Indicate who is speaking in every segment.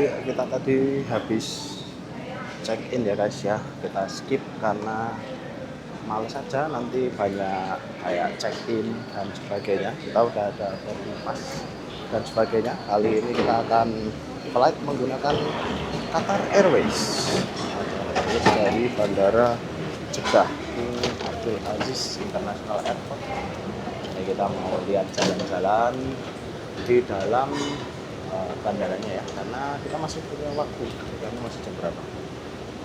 Speaker 1: Jadi kita tadi habis check in ya guys ya, kita skip karena males aja nanti banyak kayak check in dan sebagainya. Kita udah ada boarding pass dan sebagainya. Kali ini kita akan flight menggunakan Qatar Airways dari bandara Jeddah King Abdul Aziz International Airport. Jadi kita mau lihat jalan-jalan di dalam bandaranya ya, karena kita masih punya waktu. Karena masih jam berapa?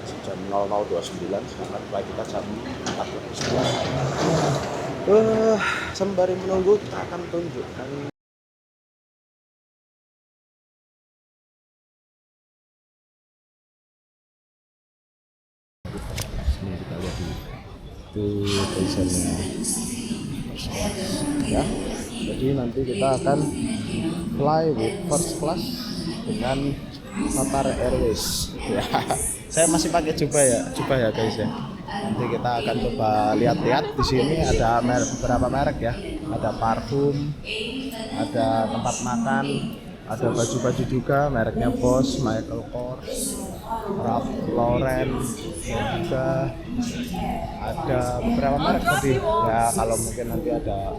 Speaker 1: Masih jam 00.29, sedangkan flight kita jam 4.11. Sembari menunggu kita akan tunjukkan ini, kita lihat dulu itu tulisannya ya. Jadi nanti kita akan fly with first class dengan Qatar Airways ya. Saya masih pakai jubah ya guys ya. Nanti kita akan coba lihat-lihat di sini ada beberapa merek ya. Ada parfum, ada tempat makan, ada baju-baju juga mereknya Boss, Michael Kors, Ralph Lauren, juga ada beberapa merek tadi ya. Kalau mungkin nanti ada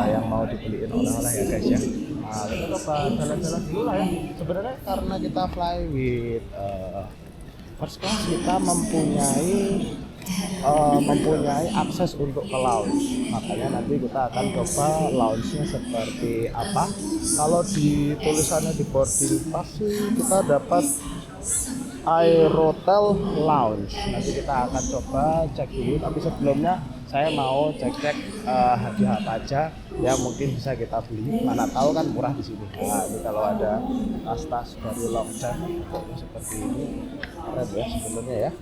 Speaker 1: yang mau dibeliin oleh-oleh ya guys ya. Kita coba jalan-jalan dulu lah ya. Sebenarnya karena kita fly with first class, kita mempunyai akses untuk ke lounge. Makanya nanti kita akan coba lounge-nya seperti apa. Kalau di tulisannya di boarding pass kita dapat Aerotel Lounge. Nanti kita akan coba cek dulu, tapi sebelumnya saya mau cek hadiah apa aja yang mungkin bisa kita beli. Mana tahu kan murah di sini. Nah, ini kalau ada tas-tas dari Longchamp seperti ini, keren ya sebenarnya ya.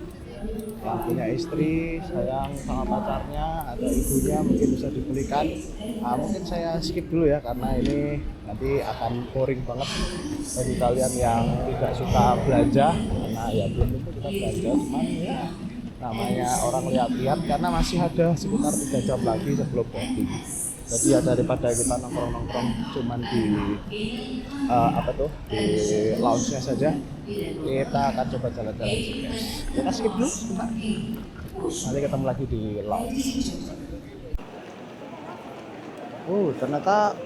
Speaker 1: Yang punya istri sayang sama pacarnya atau ibunya mungkin bisa dibelikan. Mungkin saya skip dulu ya karena ini nanti akan boring banget bagi kalian yang tidak suka belanja. Karena ya belum tentu kita belanja, cuman ya namanya orang lihat-lihat karena masih ada sekitar 3 jam lagi sebelum boarding. Jadi ya daripada kita nongkrong-nongkrong cuman di di lounge-nya saja, kita akan coba jalan-jalan sini. Kita skip dulu sebentar. Nanti ketemu lagi di lounge. Ternyata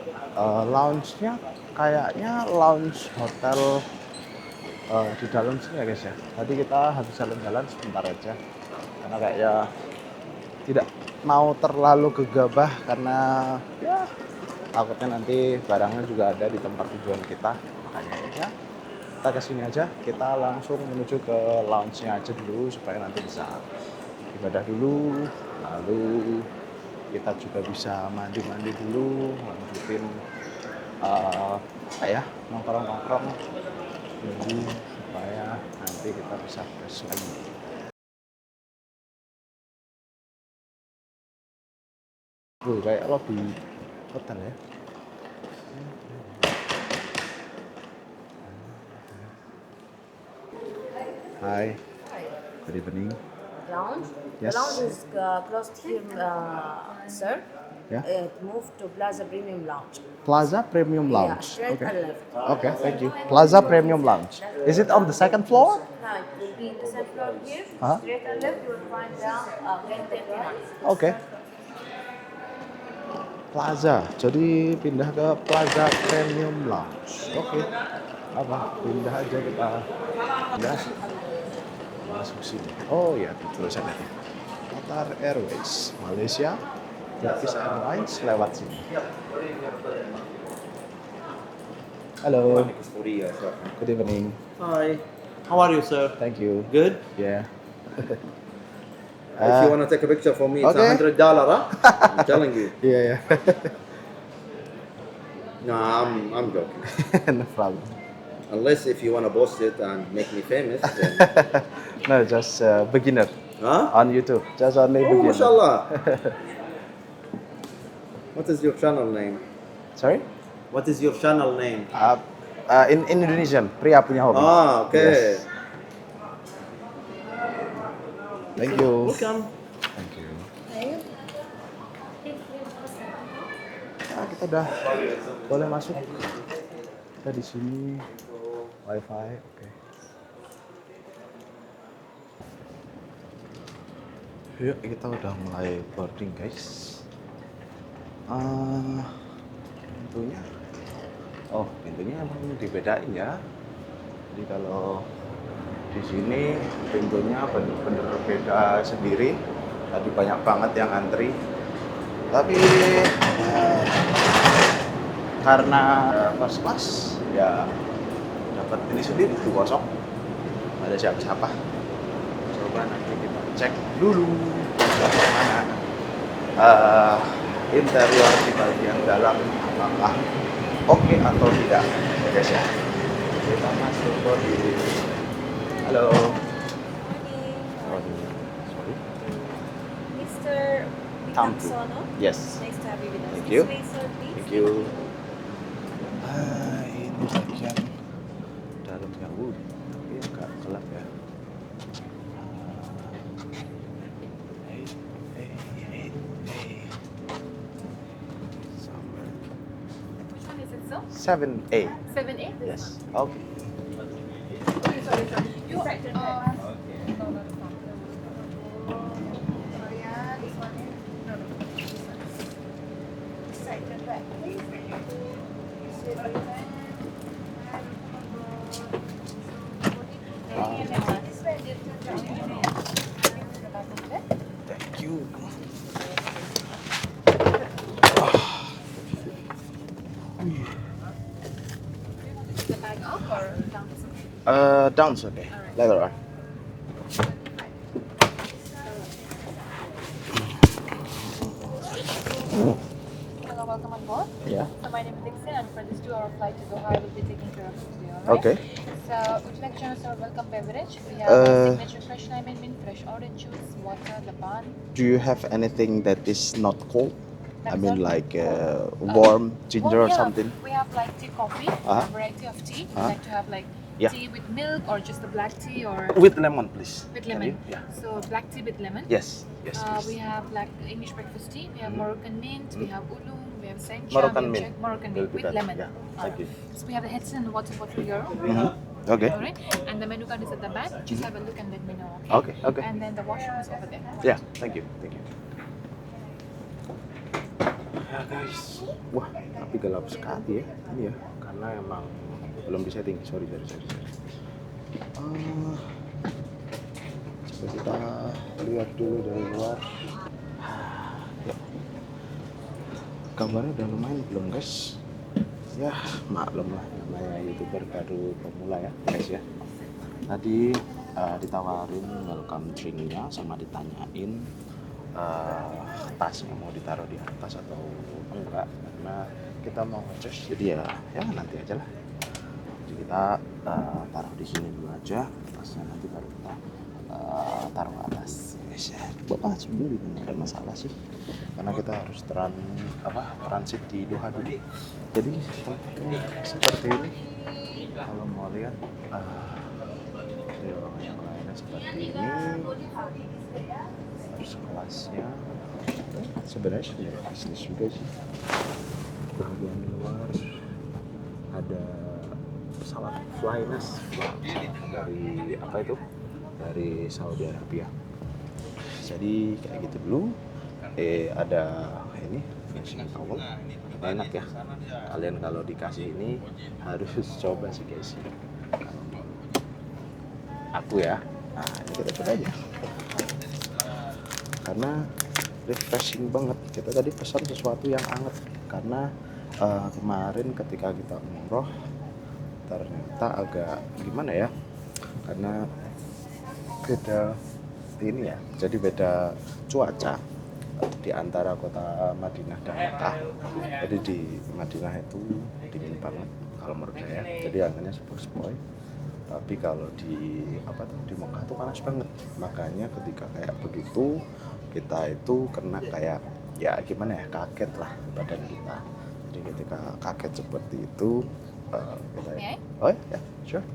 Speaker 1: lounge-nya kayaknya lounge hotel di dalam sini ya guys ya. Tadi kita habis jalan-jalan sebentar aja karena kayaknya tidak mau terlalu gegabah karena ya takutnya nanti barangnya juga ada di tempat tujuan kita. Makanya ya kita kesini aja, kita langsung menuju ke lounge-nya aja dulu supaya nanti bisa ibadah dulu, lalu kita juga bisa mandi-mandi dulu, lanjutin nongkrong-nongkrong dulu supaya nanti kita bisa fresh lagi. Kayak lobby hotel ya. Hi. Good evening.
Speaker 2: Lounge.
Speaker 1: Yes.
Speaker 2: The lounge is close to here, sir.
Speaker 1: Yeah.
Speaker 2: Move to Plaza Premium Lounge.
Speaker 1: Plaza Premium
Speaker 2: Yeah,
Speaker 1: Lounge.
Speaker 2: straight
Speaker 1: Okay.
Speaker 2: and left.
Speaker 1: Okay, thank you. Plaza Premium Lounge. Is it on the second floor?
Speaker 2: Now it will be in the second floor here.
Speaker 1: Uh-huh.
Speaker 2: Straight and left, you will find the gate 39.
Speaker 1: Oke. Plaza. Jadi pindah ke Plaza Premium Lounge. Oke. Pindah aja kita. Pindah. Masuk sini. Oh iya, tulisannya. Qatar Airways Malaysia, Turkish Airlines lewat sini. Halo. Good evening.
Speaker 3: Hi. How are you, sir?
Speaker 1: Thank you.
Speaker 3: Good.
Speaker 1: Yeah.
Speaker 3: If you want to take a picture for me, it's
Speaker 1: okay.
Speaker 3: $100, huh? I'm telling you.
Speaker 1: Yeah.
Speaker 3: No, I'm joking.
Speaker 1: No problem.
Speaker 3: Unless if you want to post it and make me famous. Then...
Speaker 1: No, just beginner
Speaker 3: Huh?
Speaker 1: on YouTube. Just only
Speaker 3: Oh,
Speaker 1: beginner.
Speaker 3: mashallah. What is your channel name?
Speaker 1: Sorry?
Speaker 3: What is your channel name?
Speaker 1: In Indonesian, Pria Punya Hobi.
Speaker 3: Ah, okay.
Speaker 1: Yes. Thank you.
Speaker 3: Welcome.
Speaker 1: Thank you. Kita udah boleh masuk. Kita di sini Wi-Fi, oke. Yuk, kita udah mulai boarding guys. Pintunya, pintunya emang dibedain ya. Jadi kalau di sini pintunya bener-bener beda sendiri. Tadi banyak banget yang antri. Tapi karena first class ya dapat ini sendiri tuh kosong. Ada siapa-siapa. Coba nanti kita cek dulu bagaimana interior di bagian dalam apakah oke atau tidak ya guys ya. Kita masuk di halo. Sorry.
Speaker 2: Mr.
Speaker 1: Tampu.
Speaker 2: Sono.
Speaker 1: Yes.
Speaker 2: Nice to have you with us.
Speaker 1: Thank you.
Speaker 2: This way, sir, please.
Speaker 1: Thank you. Ini bagian dalamnya tapi agak gelap ya.
Speaker 2: Which one is it, sir?
Speaker 1: 7A.
Speaker 2: 7A?
Speaker 1: Yes. Okay.
Speaker 2: Sorry. You
Speaker 1: Thank you.
Speaker 2: the bag up or down?
Speaker 1: Down's okay. Later on.
Speaker 2: Hello, welcome on board.
Speaker 1: Yeah.
Speaker 2: So my name is Dixon, and for this 2-hour flight to Doha, I will be taking care of you today, alright?
Speaker 1: Okay.
Speaker 2: So would you like to join us our welcome beverage? We have signature fresh lemon mint, fresh orange juice, water, Laban.
Speaker 1: Do you have anything that is not cold? I
Speaker 2: That's
Speaker 1: mean,
Speaker 2: all.
Speaker 1: like warm ginger or
Speaker 2: yeah.
Speaker 1: something.
Speaker 2: We have like tea coffee,
Speaker 1: Uh-huh.
Speaker 2: a variety of tea. We
Speaker 1: Uh-huh.
Speaker 2: like to have like
Speaker 1: Yeah.
Speaker 2: tea with milk or just a black tea or
Speaker 1: With lemon, please.
Speaker 2: with
Speaker 1: Can
Speaker 2: lemon.
Speaker 1: you? Yeah.
Speaker 2: So black tea with lemon.
Speaker 1: Yes. Yes.
Speaker 2: We
Speaker 1: Please.
Speaker 2: have like English breakfast tea. We have Moroccan mint. We have oolong. We have sencha.
Speaker 1: Moroccan
Speaker 2: we have
Speaker 1: mint.
Speaker 2: Moroccan
Speaker 1: Will
Speaker 2: mint
Speaker 1: be
Speaker 2: with
Speaker 1: better.
Speaker 2: lemon.
Speaker 1: Yeah. Thank you.
Speaker 2: So we have the headset and the water bottle here.
Speaker 1: Okay.
Speaker 2: Alright. And the menu card is at the back. Just have a look and let me know.
Speaker 1: Okay. Okay.
Speaker 2: And then the washroom is over there.
Speaker 1: Ya, thank you, thank you. Ya guys, wah tapi gelap sekali ya, ini ya, karena emang belum disetting. Sorry. Coba kita lihat dulu dari luar. Ya. Gambarnya udah lumayan belum guys? Ya maklum lah, namanya youtuber baru pemula ya guys ya. Tadi ditawarin welcome drinknya sama ditanyain tasnya mau ditaruh di atas atau enggak, karena kita mau ngecas, jadi ya nanti aja lah. Jadi kita taruh di sini dulu aja, tasnya nanti baru kita taruh ke atas. Bapak sebenarnya nggak ada masalah sih, karena kita harus transit di Doha dulu. Jadi tempatnya seperti ini. Kalau mau lihat yang lainnya seperti ini. Terus kelasnya sebenarnya bisnis juga sih. Bagian luar ada pesawat Flynas dari apa itu? Dari Saudi Arabia. Jadi kayak gitu dulu. Ada ini finishing towel. Enak ya. Kalian kalau dikasih ini harus coba sih guys. Aku ya. Nah, ini kita coba aja. Karena refreshing banget. Kita tadi pesan sesuatu yang hangat karena kemarin ketika kita umroh ternyata agak gimana ya, karena beda ini ya, jadi beda cuaca di antara kota Madinah dan Mekah. Jadi di Madinah itu dingin banget kalau menurut saya, jadi anginnya sepoi-sepoi. Tapi kalau di Mekah tuh panas banget. Makanya ketika kayak begitu kita itu kena kayak ya gimana ya, kaget lah badan kita. Jadi ketika kaget seperti itu kita ya. Oh ya, sure.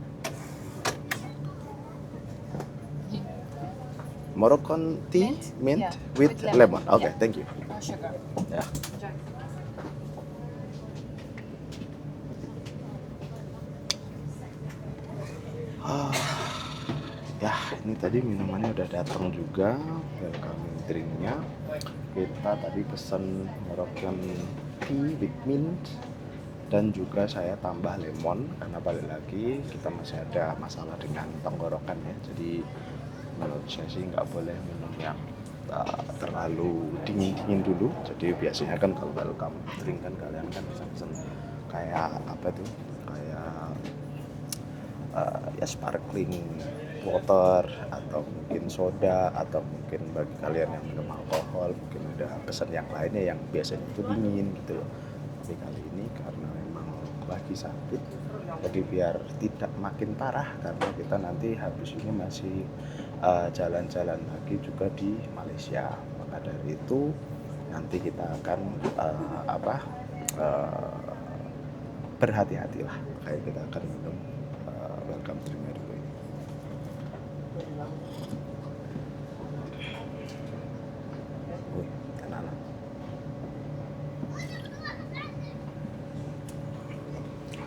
Speaker 1: Moroccan tea, mint
Speaker 2: Yeah,
Speaker 1: with
Speaker 2: with
Speaker 1: lemon.
Speaker 2: lemon.
Speaker 1: Okay,
Speaker 2: Yeah.
Speaker 1: thank you.
Speaker 2: No sugar.
Speaker 1: Ya.
Speaker 2: Enjoy.
Speaker 1: ini tadi minumannya udah datang juga, welcome drinknya. Kita tadi pesen Moroccan tea with mint, dan juga saya tambah lemon karena balik lagi kita masih ada masalah dengan tenggorokan ya. Jadi menurut saya sih nggak boleh minum yang terlalu dingin dulu. Jadi biasanya kan kalau welcome drink kan kalian kan bisa pesen kayak apa tuh, kayak ya sparkling water atau mungkin soda, atau mungkin bagi kalian yang minum alkohol mungkin udah pesan yang lainnya yang biasanya itu dingin gitu loh. Tapi kali ini karena memang lagi sakit, jadi biar tidak makin parah, karena kita nanti habis ini masih jalan-jalan lagi juga di Malaysia, maka dari itu nanti kita akan berhati-hatilah, kayak kita akan minum welcome drinknya dulu ini. Wih, tenanan.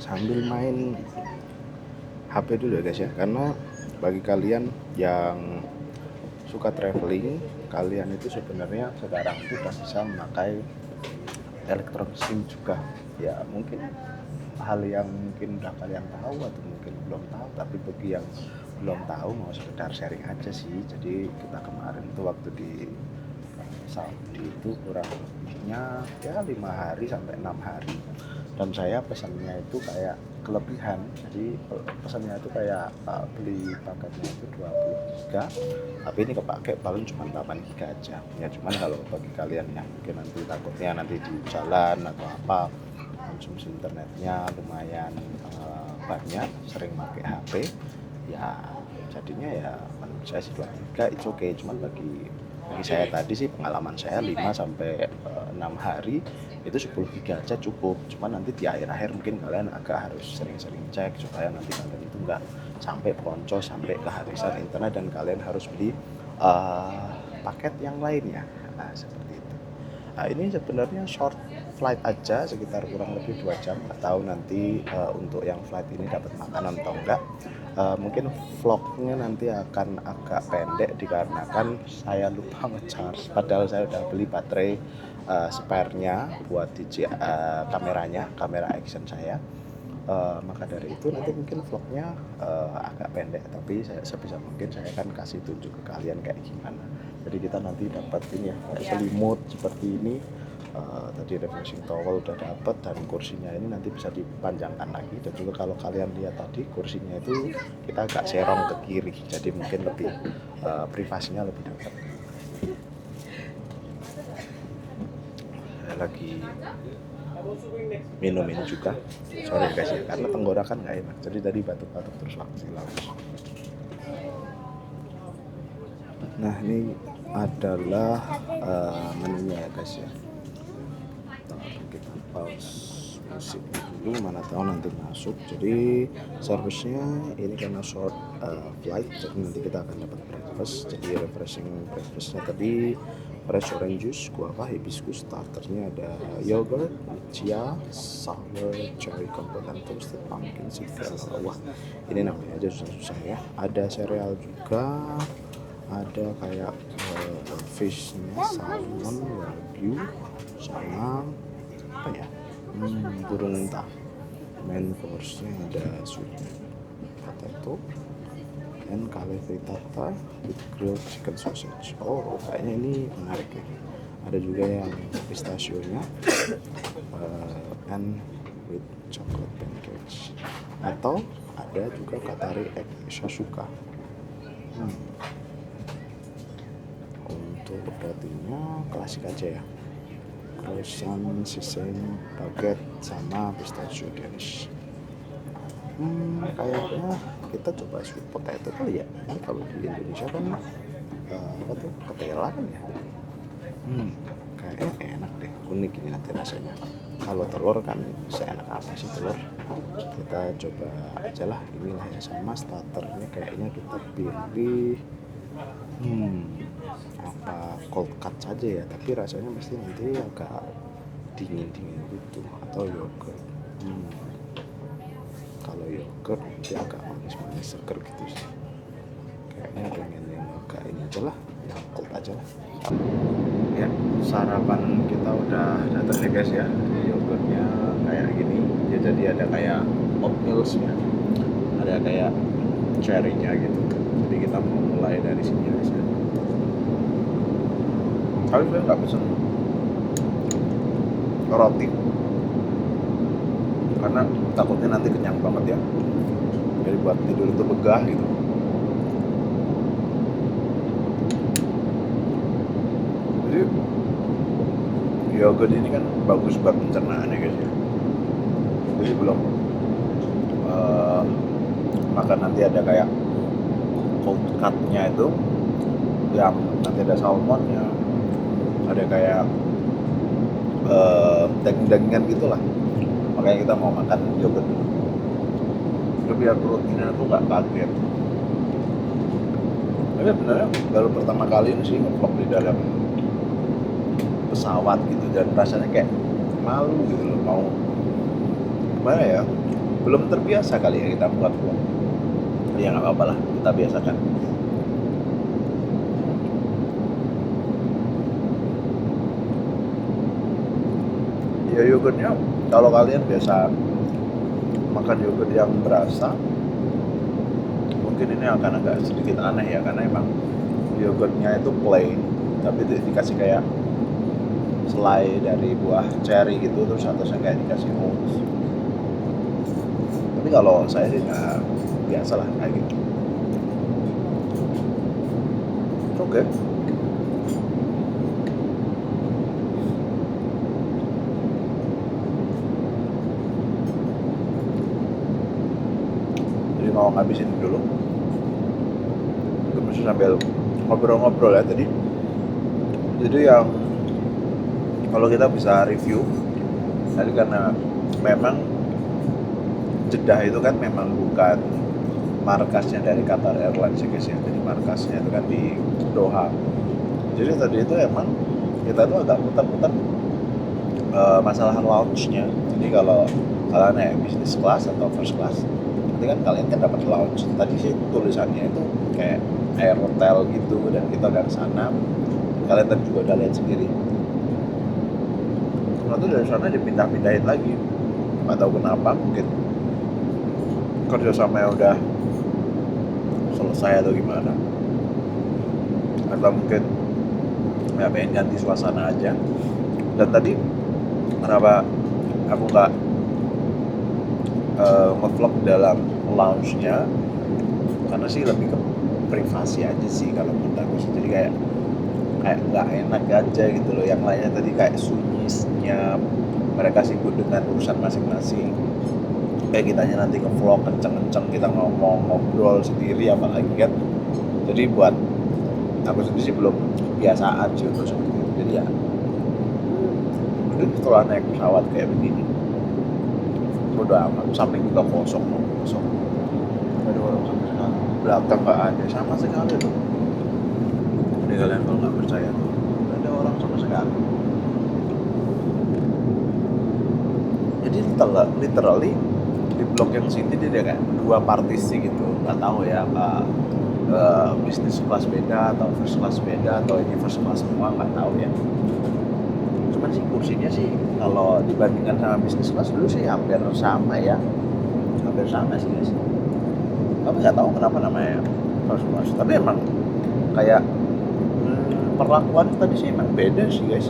Speaker 1: Sambil main HP dulu ya guys ya, karena bagi kalian yang suka traveling, kalian itu sebenarnya sekarang itu udah bisa memakai electronic SIM juga ya. Mungkin hal yang mungkin udah kalian tahu atau mungkin belum tahu, tapi bagi yang belum tahu mau sekedar sharing aja sih. Jadi kita kemarin tuh waktu di Saudi itu kurang lebihnya ya 5 hari sampai 6 hari, dan saya pesannya itu kayak kelebihan. Jadi pesannya itu kayak beli paketnya itu 20 giga, tapi ini kepake paling cuma 8 giga aja ya. Cuman kalau bagi kalian yang mungkin nanti takutnya nanti di jalan atau apa konsumsi internetnya lumayan banyak, sering pakai HP ya, jadinya ya menurut saya sih 2 giga itu oke. Cuman bagi saya tadi sih pengalaman saya 5 sampai 6 hari itu 10 giga aja cukup. Cuman nanti di akhir-akhir mungkin kalian agak harus sering-sering cek supaya nanti kalian itu enggak sampai ponco, sampai kehabisan internet dan kalian harus beli paket yang lainnya. Nah, seperti itu. Nah, ini sebenarnya short flight aja, sekitar kurang lebih 2 jam. Nggak tahu nanti untuk yang flight ini dapat makanan atau enggak. Mungkin vlognya nanti akan agak pendek dikarenakan saya lupa ngecharge, padahal saya udah beli baterai spare-nya buat kameranya, kamera action saya. Maka dari itu nanti mungkin vlognya agak pendek, tapi sebisa mungkin saya akan kasih tunjuk ke kalian kayak gimana. Jadi kita nanti dapat ini ya, kayak selimut seperti ini. Tadi refreshing towel udah dapat, dan kursinya ini nanti bisa dipanjangkan lagi. Dan juga kalau kalian lihat tadi kursinya itu kita agak serong ke kiri, jadi mungkin lebih privasinya lebih dapat. Saya lagi minum ini juga, sorry guys ya, karena tenggorokan nggak enak, jadi tadi batuk-batuk terus waktu lalu. Nah, ini adalah menunya ya guys ya. Kita pause musik dulu, mana tahu nanti masuk. Jadi service-nya ini karena short flight, jadi nanti kita akan dapat breakfast. Jadi refreshing breakfast-nya tadi fresh orange juice, guava, hibiscus. Starternya ada yogurt, chia, sour, cherry compote, dan toasted pumpkin seed. Wah, ini namanya aja susah-susah ya. Ada sereal juga, ada kayak fishnya, salmon, wagyu, sama apa ya, burung entah. Main course-nya ada sweet potato and kale frittata with grilled chicken sausage. Oh, kayaknya ini menarik ya. Ada juga yang pistachio-nya and with chocolate pancakes, atau ada juga katari egg shashuka. Untuk rotinya klasik aja ya, croissant, sisenya, baguette, sama pistachio danish. Kayaknya kita coba sweet potato kali ya. Ini kalau di Indonesia kan apa tuh, ketela kan ya. Kayaknya enak deh, unik ini nanti rasanya. Kalau telur kan seenak apa sih telur. Kita coba aja lah inilah ya, sama starternya kayaknya kita pilih apa cold cut saja ya, tapi rasanya mesti nanti agak dingin gitu, atau yogurt. Kalau yogurt nanti agak manis seger gitu sih. Oke. kayaknya pengen yang agak ini aja lah, Yakult aja lah. Ya, sarapan kita udah datang nih guys ya. Yogurtnya kayak gini. Ya, jadi ada kayak oatmeal-nya, ada kayak cherry-nya gitu. Jadi kita mau mulai dari sini guys ya. Tapi saya nggak pesen roti karena takutnya nanti kenyang banget ya. Jadi buat tidur itu begah gitu. Jadi yogurt ini kan bagus buat pencernaan ya guys ya. Jadi belum makan nanti ada kayak cold cut-nya itu yang nanti ada salmonnya, ada kayak daging-dagingan gitulah. Makanya kita mau makan yogurt dulu. Biar proteinnya tuh nggak kaget. Tapi sebenarnya baru pertama kali ini sih ngevlog di dalam pesawat gitu dan rasanya kayak malu gitu loh, mau gimana ya, belum terbiasa kali ya kita buat vlog. Ya nggak apa-apa lah, kita biasakan. Ya yogurtnya kalau kalian biasa makan yogurt yang berasa, mungkin ini akan agak sedikit aneh ya, karena emang yogurtnya itu plain tapi dikasih kayak selai dari buah cherry gitu, terus atasnya kayak dikasih oats. Tapi kalau saya sih nggak, biasa lah kayak gitu. Oke. Jadi mau ngabisin dulu. Itu masih sambil ngobrol-ngobrol ya tadi. Jadi yang kalau kita bisa review tadi, karena memang Jeddah itu kan memang bukan markasnya dari Qatar Airlines ya guys ya. Jadi markasnya itu kan di Doha. Jadi tadi itu emang kita tuh agak putar-putar masalah lounge-nya. Jadi kalau kalian naik business class atau first class, nanti kan kalian kan dapat lounge. Tadi sih tulisannya itu kayak air hotel gitu, dan kita udah kesana. Kalian tadi juga udah lihat sendiri. Lalu dari sana dipindah-pindahin lagi. Nggak tahu kenapa, mungkin kerjasamanya udah selesai atau gimana, atau mungkin ya pengen ganti suasana aja. Dan tadi kenapa aku nggak nge-vlog dalam lounge-nya, karena sih lebih ke privasi aja sih kalau menurut aku sih. Jadi kayak nggak enak aja gitu loh. Yang lainnya tadi kayak sunyi, senyap, mereka sibuk dengan urusan masing-masing. Kayak kitanya nanti nge-vlog kenceng-kenceng, kita ngobrol sendiri apalagi kan. Jadi buat aku sendiri sih belum kebiasaan sih untuk seperti itu. Jadi ya mungkin setelah naik pesawat kayak begini udah amat. Samping juga kosong. Gak ada orang sama sekali, belakang nggak ada sama sekali tuh. Ini kalian kalau nggak percaya tuh, nggak ada orang sama sekali. Jadi literally di blok yang sini dia kayak dua partisi gitu. Nggak tahu ya apa bisnis kelas beda atau first class beda, atau ini first class semua, nggak tahu ya. Cuman sih kursinya sih kalau dibandingkan sama bisnis kelas dulu sih hampir sama ya, hampir sama sih guys. Tapi nggak tahu kenapa namanya first class. Tapi emang kayak perlakuan tadi sih emang beda sih guys.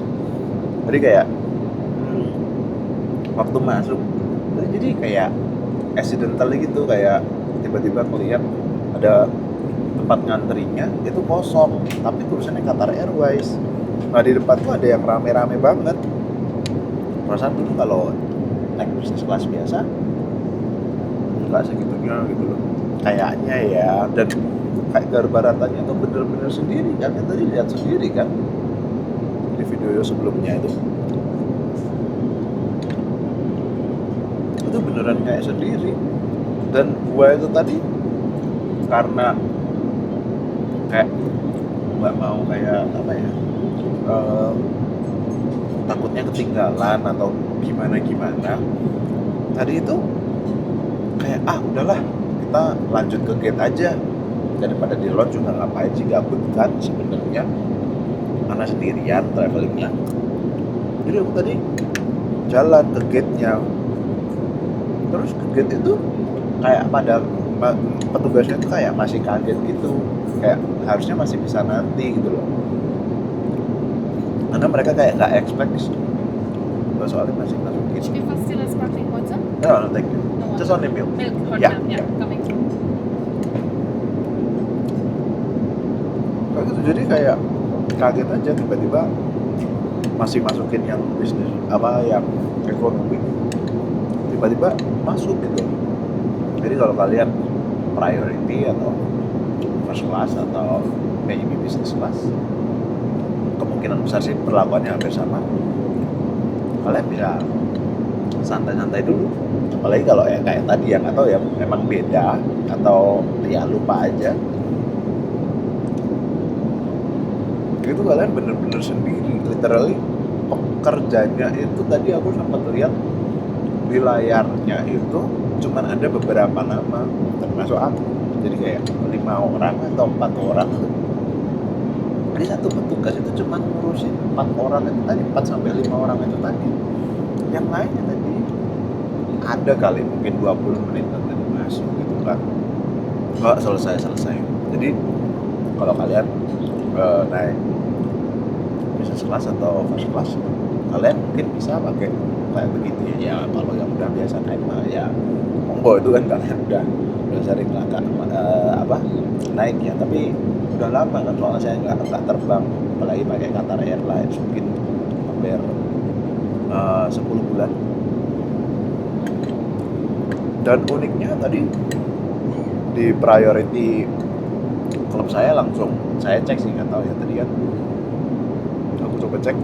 Speaker 1: Jadi kayak waktu masuk, jadi kayak accidental gitu, kayak tiba-tiba ngeliat ada tempat ngantrinya itu kosong, tapi tulisannya Qatar Airways. Nah di depan tuh ada yang rame-rame banget. Perasaan dulu kalau naik bisnis kelas biasa nggak segitunya gitu loh kayaknya ya. Dan kayak garbaratannya tuh bener-bener sendiri kan, yang tadi lihat sendiri kan di video sebelumnya itu beneran kayak sendiri. Dan gua itu tadi karena kayak nggak mau kayak apa ya, takutnya ketinggalan atau gimana tadi itu kayak udahlah kita lanjut ke gate aja.
Speaker 4: daripada di launch juga ngapain sih, gabut kan sebenarnya, karena sendirian travelingnya. Jadi aku tadi jalan ke gate-nya, terus ke gate itu kayak petugasnya tuh kayak masih kaget gitu, kayak harusnya masih bisa nanti gitu loh, karena mereka kayak nggak expect soalnya masih masukin.
Speaker 2: Should we first still a sparkling water?
Speaker 4: No, thank you.
Speaker 2: No
Speaker 4: Just
Speaker 2: water.
Speaker 4: only milk.
Speaker 2: Milk for
Speaker 4: Yeah,
Speaker 2: now, yeah,
Speaker 4: yeah.
Speaker 2: coming.
Speaker 4: Kayak gitu, jadi kayak kaget aja tiba-tiba masih masukin yang bisnis yang ekonomi, tiba-tiba masuk gitu. Jadi kalau kalian priority atau first class atau maybe business class, kemungkinan besar sih perlakuannya hampir sama. Kalian bisa santai-santai dulu, apalagi kalau ya kayak tadi yang atau ya memang beda atau ya lupa aja. Itu kalian bener-bener sendiri, literally pekerjanya itu tadi aku sempat lihat di layarnya itu cuman ada beberapa nama termasuk aku, jadi kayak 5 orang atau 4 orang. Jadi satu petugas itu cuma ngurusin 4 orang itu tadi, 4 sampai 5 orang itu tadi. Yang lainnya tadi ada kali mungkin 20 menit tadi masuk gitu kan, nggak selesai. Jadi kalau kalian naik business class atau first class, kalian mungkin bisa pakai kayak begitu ya. Kalau yang udah biasa naik mah ya monggo, itu kan kalian udah sering naik ya. Tapi udah lama kan soalnya saya nggak terbang, apalagi pakai Qatar Airlines mungkin hampir 10 bulan. Dan uniknya tadi di priority klub saya langsung saya cek sih, nggak tahu ya tadi kan aku coba cek,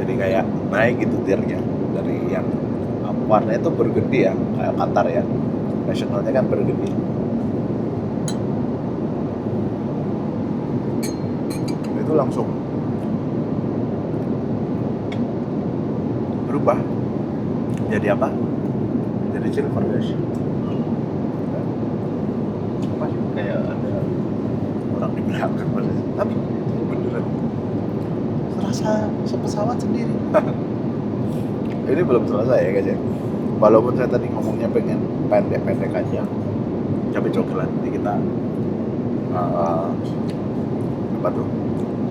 Speaker 4: jadi kayak naik gitu tiernya dari yang warnanya itu burgundy ya, kayak Qatar ya, nasionalnya kan burgundy. Itu langsung berubah jadi apa? Jadi silver guys. Apa sih? Kayak ada orang di belakang maksudnya. Tapi beneran serasa sepesawat sendiri. Ini belum selesai ya guys ya. Walaupun saya tadi ngomongnya pengen pendek-pendek aja, tapi coba nanti kita apa tuh?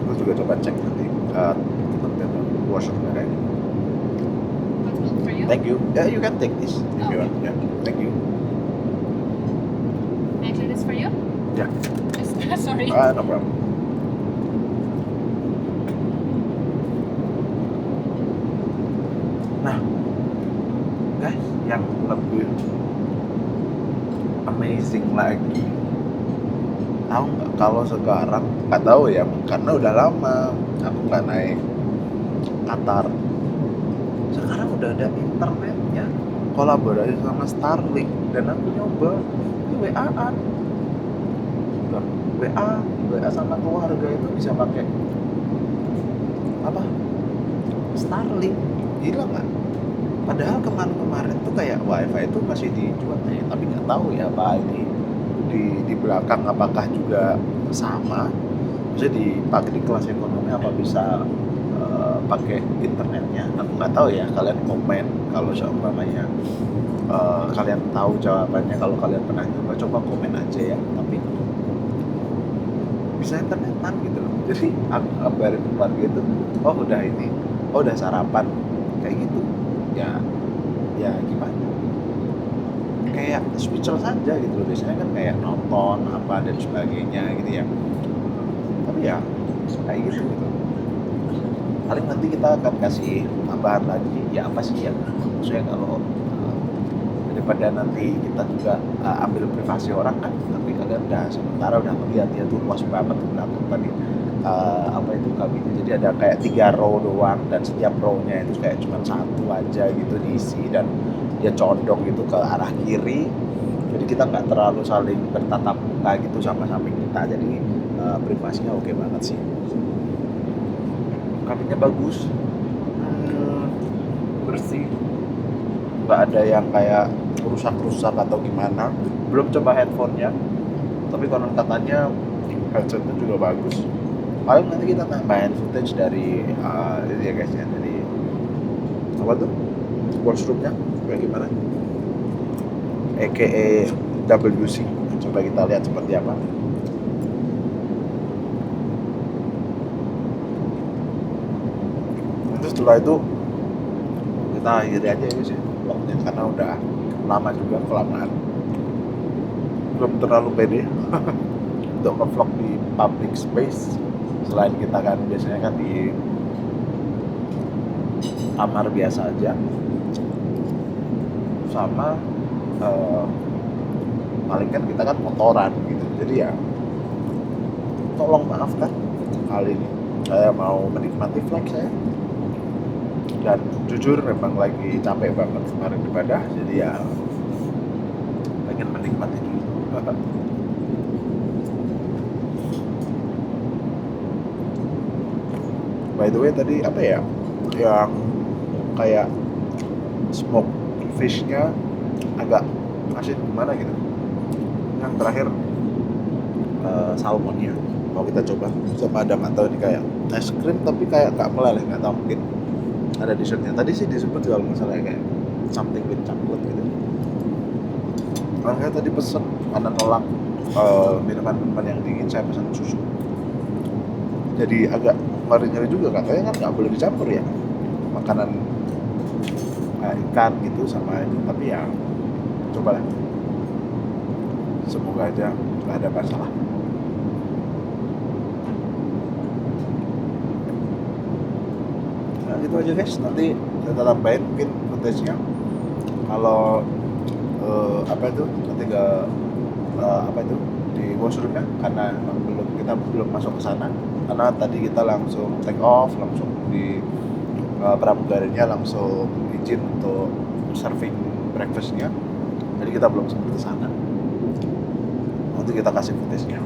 Speaker 4: Aku juga coba cek nanti kita workshopnya kayak gini.
Speaker 2: Hot milk for you.
Speaker 4: Thank you. Yeah, you can take this if you want. Yeah, thank you.
Speaker 2: May I clear this for you?
Speaker 4: Yeah.
Speaker 2: Yes, sorry.
Speaker 4: No problem. Nah, guys, yang lebih amazing lagi, tahu nggak kalau sekarang, nggak tahu ya, karena udah lama aku nggak naik Qatar. Sekarang udah ada internetnya, kolaborasi sama Starlink, dan aku nyoba ini WA-an. WA sama keluarga itu bisa pakai apa? Starlink. Gila nggak? Padahal kemarin tuh kayak wifi itu masih dijual nih, tapi nggak tahu ya apa ini di belakang apakah juga sama. Maksudnya dipakai di kelas ekonomi apa bisa pakai internetnya? Aku nggak tahu ya. Kalian komen kalau seumpamanya kalian tahu jawabannya, kalau kalian pernah nyoba, coba komen aja ya. Tapi bisa internetan gitu loh. Jadi aku ngabarin keluarga itu, oh udah ini, oh udah sarapan, kayak gitu. Ya gimana? Kayak speechless aja gitu loh. Biasanya kan kayak nonton apa dan sebagainya gitu ya. Tapi ya kayak gitu. Paling nanti kita akan kasih tambahan lagi. Ya apa sih ya? Maksudnya kalau daripada nanti kita juga ambil privasi orang kan, tapi kalian udah sementara udah melihat ya tuh luas banget tuh belakang tadi apa itu kabinnya. Jadi ada kayak 3 row doang, dan setiap row-nya itu kayak cuma satu aja gitu diisi, dan dia condong gitu ke arah kiri. Jadi kita nggak terlalu saling bertatap muka gitu sama samping kita. Jadi privasinya oke banget sih. Kabinnya bagus, bersih, nggak ada yang kayak rusak-rusak atau gimana. Belum coba headphone-nya, Tapi konon katanya headsetnya juga bagus. Paling nanti kita tambahin footage dari itu ya guys ya, dari apa tuh washroomnya kayak gimana, aka WC. Coba kita lihat seperti apa. Terus setelah itu kita akhiri aja ya sih vlognya, karena udah lama juga, kelamaan, belum terlalu pede untuk nge-vlog di public space. Selain kita kan biasanya kan di kamar biasa aja, sama paling kan kita kan motoran gitu. Jadi ya tolong maafkan, kali ini saya mau menikmati vlog saya. Dan jujur memang lagi capek banget kemarin ibadah, jadi ya pengen menikmati dulu. By the way tadi apa ya, yang kayak smoke fish-nya agak asin gimana gitu. Yang terakhir salmonnya mau kita coba sama, ada nggak tahu ini kayak es krim tapi kayak nggak meleleh, nggak tahu, mungkin ada dessertnya. Tadi sih disebut kalau nggak salah kayak something with chocolate gitu. Makanya tadi pesen, karena nolak minuman yang dingin, saya pesan susu. Jadi agak ngeri-ngeri juga, katanya kan nggak boleh dicampur ya makanan ikan gitu sama ini. Tapi ya cobalah, semoga aja nggak ada masalah. Nah gitu aja guys, nanti kita tambahin mungkin footage-nya kalau apa itu nanti ke apa itu di washroom-nya, karena kita belum masuk ke sana, karena tadi kita langsung take off, langsung di pramugarinya langsung izin untuk serving breakfast-nya, jadi kita belum sempat ke sana. Nanti kita kasih footage-nya.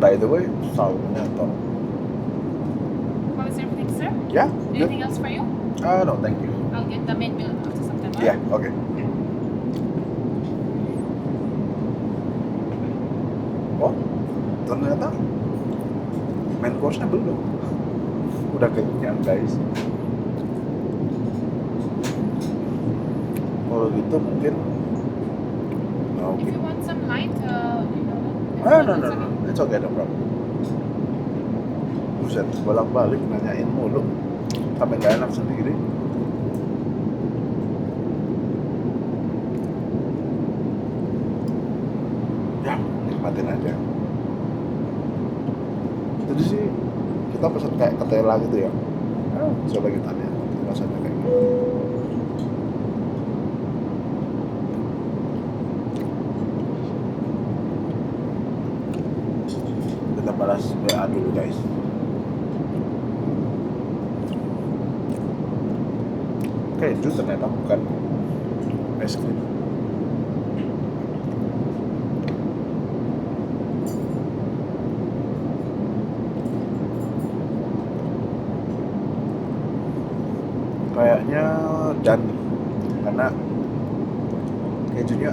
Speaker 4: By the way, salmonnya top.
Speaker 2: How is everything, sir?
Speaker 4: Ya, good.
Speaker 2: Anything else for you?
Speaker 4: No, thank you.
Speaker 2: I'll get the main meal after some time.
Speaker 4: Iya, oke. Oh, ternyata main course-nya belum. Udah kenyang guys. Kalau gitu mungkin
Speaker 2: If you want some light,
Speaker 4: no, it's okay, no problem. Buset, bolak-balik nanyain mulu sampai gak enak sendiri. Ya, nikmatin aja. Tadi sih kita pesan kayak ketela gitu ya. Coba kita lihat rasanya kayak gitu. Kita balas WA dulu guys. Keju ternyata bukan es krim. Kayaknya dan karena kejunya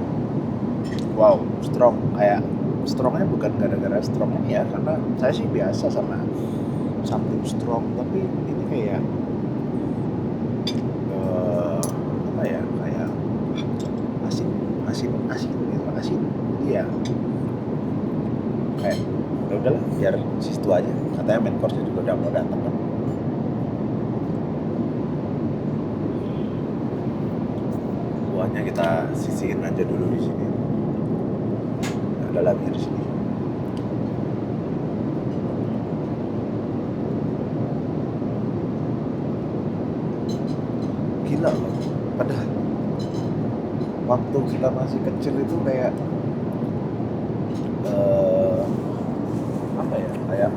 Speaker 4: wow strong, kayak strongnya bukan gara-gara strong ini ya, karena saya sih biasa sama something strong, tapi ini kayak apa ya, kayak asin gitu, asin. Iya, kayak ya udahlah biar situ aja, katanya main course-nya juga udah mau datang kan. Buahnya kita sisihin aja dulu di sini. Ada lagi di sini. Gila loh. Padahal waktu kita masih kecil itu kayak apa ya, kayak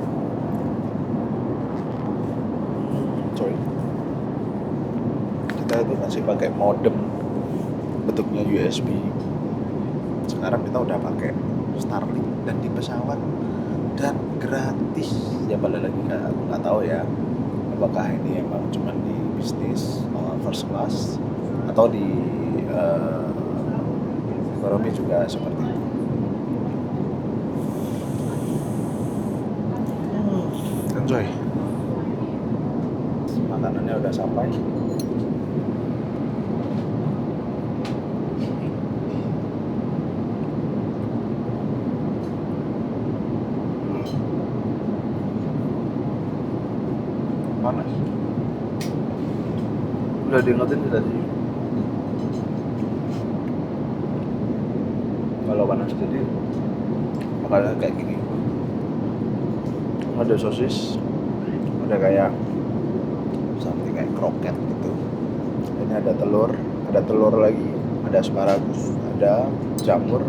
Speaker 4: kita itu masih pakai modem bentuknya USB. Sekarang kita udah pakai Starlink dan di pesawat dan gratis. Ya balik lagi, aku nggak tahu ya apakah ini emang cuma di bisnis first class atau di ekonomi juga seperti itu. Enjoy. Makanannya udah sampai. Panas. Udah diingetin tadi. Kalau panas jadi makannya kayak gini. Ada sosis, ada kayak something kayak kroket gitu. Ini ada telur lagi, ada asparagus, ada jamur,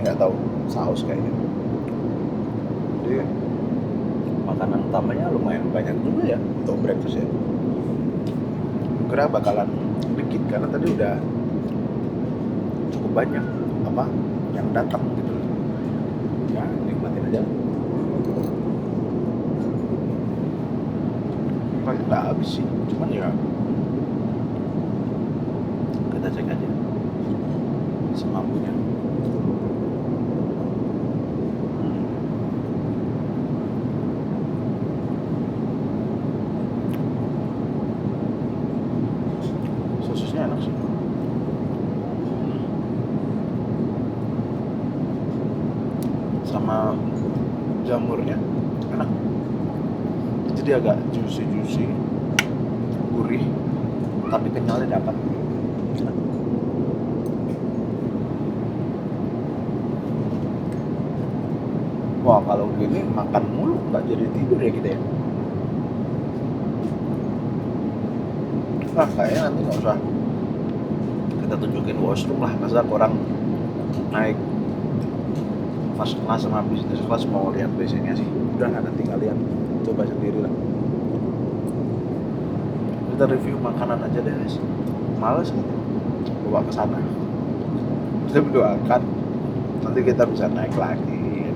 Speaker 4: nggak tahu saus kayaknya. Jadi makanan utamanya lumayan banyak juga ya untuk breakfast ya. Kira bakalan dikit karena tadi udah cukup banyak apa yang datang gitu. Ya nikmatin aja. Paling nggak habis sih, cuman ya kita cek aja semampunya. Sosisnya enak sih. Sama jamurnya enak. Jadi agak juicy, gurih, tapi kenyalnya dapat. Enak. Wah kalau gini makan mulu nggak jadi tidur ya kita ya. Nah kayaknya nanti nggak usah kita tunjukin washroom lah, masa orang naik first class sama business class mau lihat WC-nya sih. Udah nggak, nanti kalian coba sendiri lah. Kita review makanan aja deh guys, males gitu bawa ke sana. Kita berdoakan nanti kita bisa naik lagi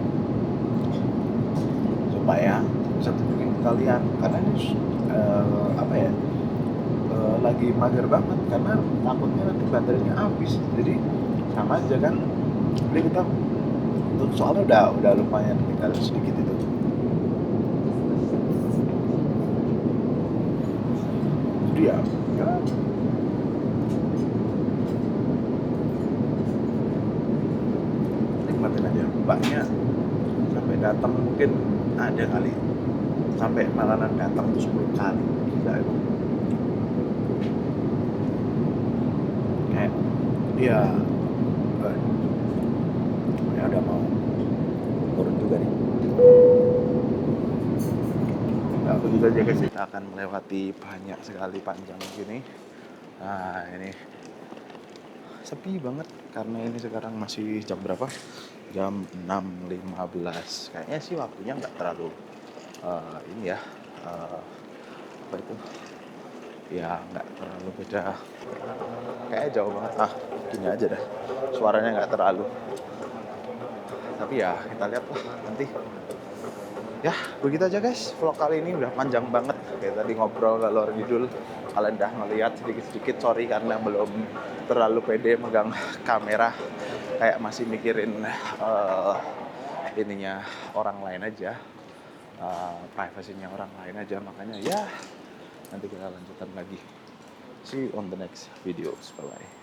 Speaker 4: supaya bisa tunjukin ke kalian, karena ini apa ya, lagi mager banget karena takutnya nanti baterainya habis. Jadi sama aja kan, jadi kita soalnya udah lumayan tinggal sedikit itu. Jadi ya nikmatin aja. Mbaknya sampai datang mungkin ada kali sampai makanan datang tuh 10 kali. Gila itu. Kayak dia ya udah mau turun juga nih. Nah, begitu aja guys, kita akan melewati banyak sekali panjang gini. Nah ini sepi banget karena ini sekarang masih jam berapa? Jam 6.15. Kayaknya sih waktunya nggak terlalu ini ya, apa itu? Ya nggak terlalu beda. Kayaknya jauh banget. Gini aja dah. Suaranya nggak terlalu. Tapi ya kita lihat lah nanti. Ya begitu aja guys, vlog kali ini udah panjang banget. Kayak tadi ngobrol galor ngidul, kalian udah ngeliat sedikit-sedikit. Sorry karena belum terlalu pede megang kamera, kayak masih mikirin ininya orang lain aja, privasinya orang lain aja. Makanya ya nanti kita lanjutkan lagi. See you on the next videos. Bye bye.